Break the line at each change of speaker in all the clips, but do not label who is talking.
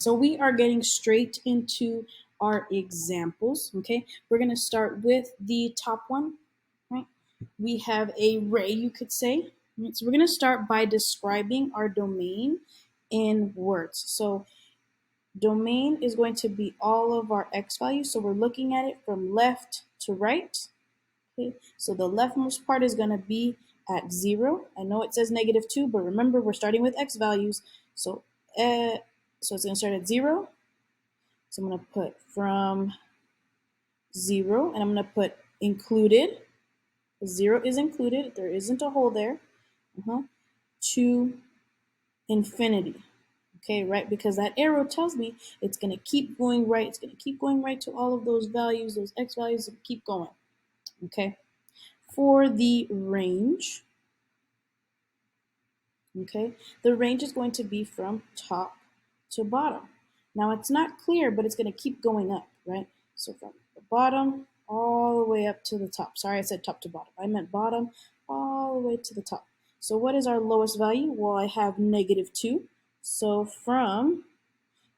So we are getting straight into our examples, okay? We're going to start with the top one, right? We have a ray, you could say. Right? So we're going to start by describing our domain in words. So domain is going to be all of our x values. So we're looking at it from left to right. Okay, so the leftmost part is going to be at 0. I know it says -2, but remember we're starting with x values. So, so it's going to start at 0. So I'm going to put from 0, and I'm going to put included. 0 is included. There isn't a hole there. To infinity. Okay, right? Because that arrow tells me it's going to keep going right. It's going to keep going right to all of those values, those x values, and keep going. Okay. For the range, okay, the range is going to be from top to bottom. Now it's not clear, but it's going to keep going up, right? So from the bottom all the way up to the top. Sorry, I said top to bottom. I meant bottom all the way to the top. So what is our lowest value? Well, I have -2. So from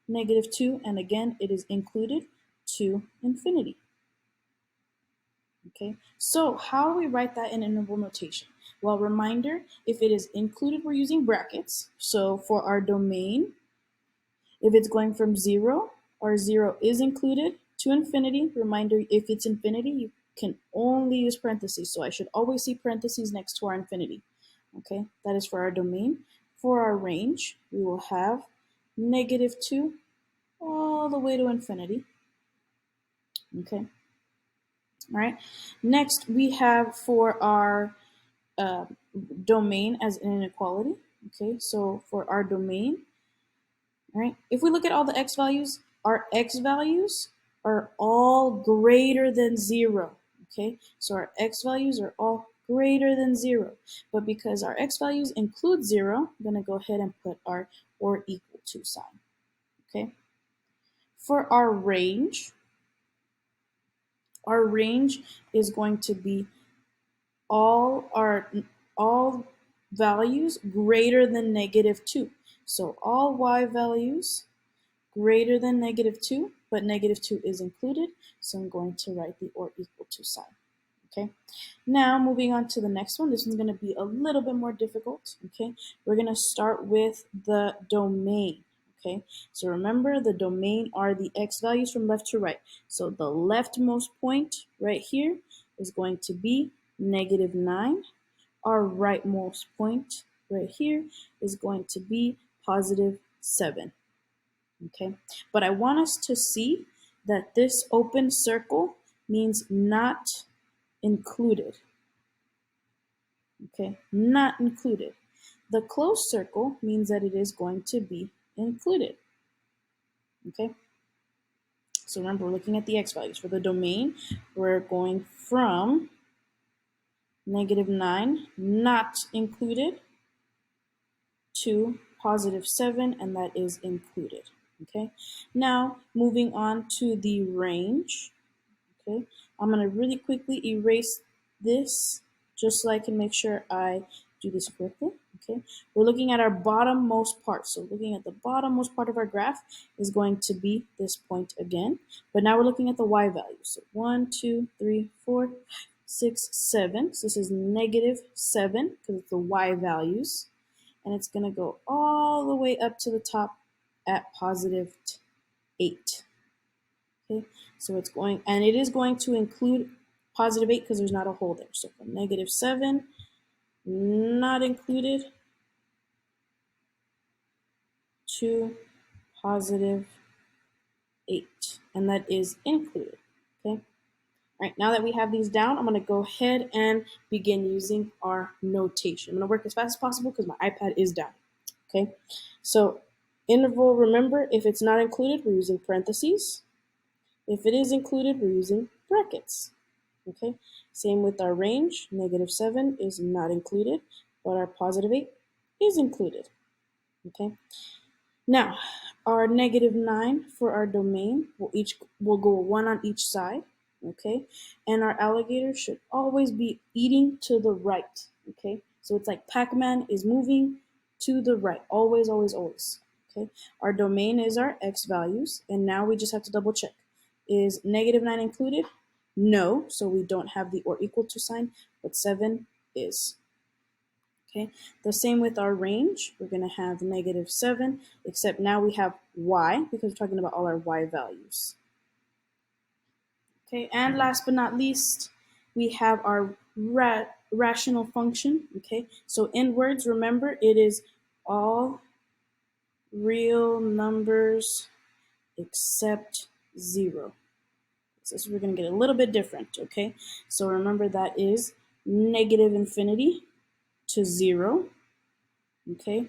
-2, and again, it is included, to infinity. Okay, so how do we write that in interval notation? Well, reminder, if it is included, we're using brackets. So for our domain, if it's going from 0, our 0 is included, to infinity. Reminder, if it's infinity, you can only use parentheses. So I should always see parentheses next to our infinity. Okay, that is for our domain. For our range, we will have -2 all the way to infinity. Okay. All right. Next, we have for our domain as an inequality. Okay, so for our domain, all right, if we look at all the x values, our x values are all greater than 0. Okay, so our x values are all greater than 0. But because our x values include 0, I'm going to go ahead and put our or equal to sign. Okay, for our range is going to be all values greater than -2. So all y values greater than -2, but -2 is included. So I'm going to write the or equal to sign. Okay. Now moving on to the next one. This one's going to be a little bit more difficult. Okay. We're going to start with the domain. Okay. So remember, the domain are the x values from left to right. So the leftmost point right here is going to be -9. Our rightmost point right here is going to be +7. Okay, but I want us to see that this open circle means not included. Okay, not included. The closed circle means that it is going to be included. Okay, so remember, we're looking at the x values. For the domain, we're going from -9, not included, to +7, and that is included. Okay, now moving on to the range. Okay, I'm going to really quickly erase this just so I can make sure I do this correctly. Okay, we're looking at our bottommost part. So looking at the bottommost part of our graph is going to be this point again. But now we're looking at the y values. So 1, 2, 3, 4, 6, 7. So this is -7 because it's the y values. And it's going to go all the way up to the top at +8. Okay, so it's going, and it is going to include +8 because there's not a hole there. So from -7, not included, to +8, and that is included. Okay. All right, now that we have these down, I'm going to go ahead and begin using our notation. I'm going to work as fast as possible because my iPad is down. Okay, so interval, remember, if it's not included, we're using parentheses. If it is included, we're using brackets. Okay, same with our range. -7 is not included, but our +8 is included. Okay, now our -9 for our domain will go 1 on each side. Okay, and our alligator should always be eating to the right. Okay, so it's like Pac-Man is moving to the right, always, always, always. Okay, our domain is our x values, and now we just have to double check. Is -9 included? No, so we don't have the or equal to sign, but 7 is. Okay, the same with our range. We're going to have -7, except now we have y because we're talking about all our y values. Okay, and last but not least, we have our rational function. Okay, so in words, remember it is all real numbers except 0. So we're going to get a little bit different. Okay, so remember that is -infinity to 0. Okay,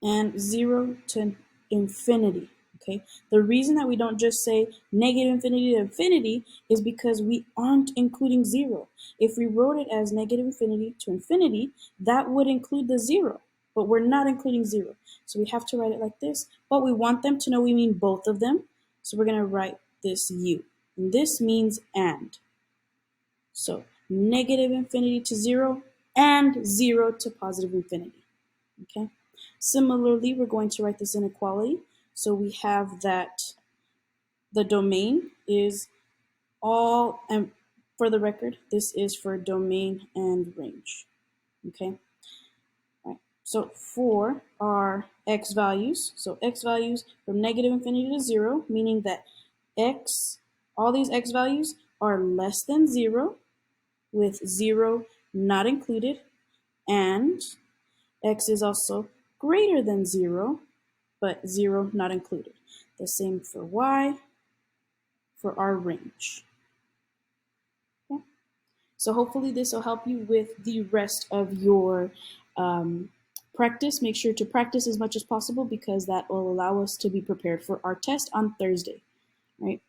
and 0 to infinity. Okay, the reason that we don't just say -infinity to infinity is because we aren't including 0. If we wrote it as -infinity to infinity, that would include the 0, but we're not including 0. So we have to write it like this, but we want them to know we mean both of them. So we're going to write this U, and this means and. So -infinity to 0 and 0 to positive infinity. Okay. Similarly, we're going to write this inequality. So we have that the domain is all, and for the record, this is for domain and range. Okay. All right. So for our x values, so x values from -infinity to 0, meaning that x, all these x values are less than 0, with 0 not included, and x is also greater than 0, but 0 not included. The same for y, for our range. Okay? So hopefully this will help you with the rest of your practice. Make sure to practice as much as possible because that will allow us to be prepared for our test on Thursday. Right?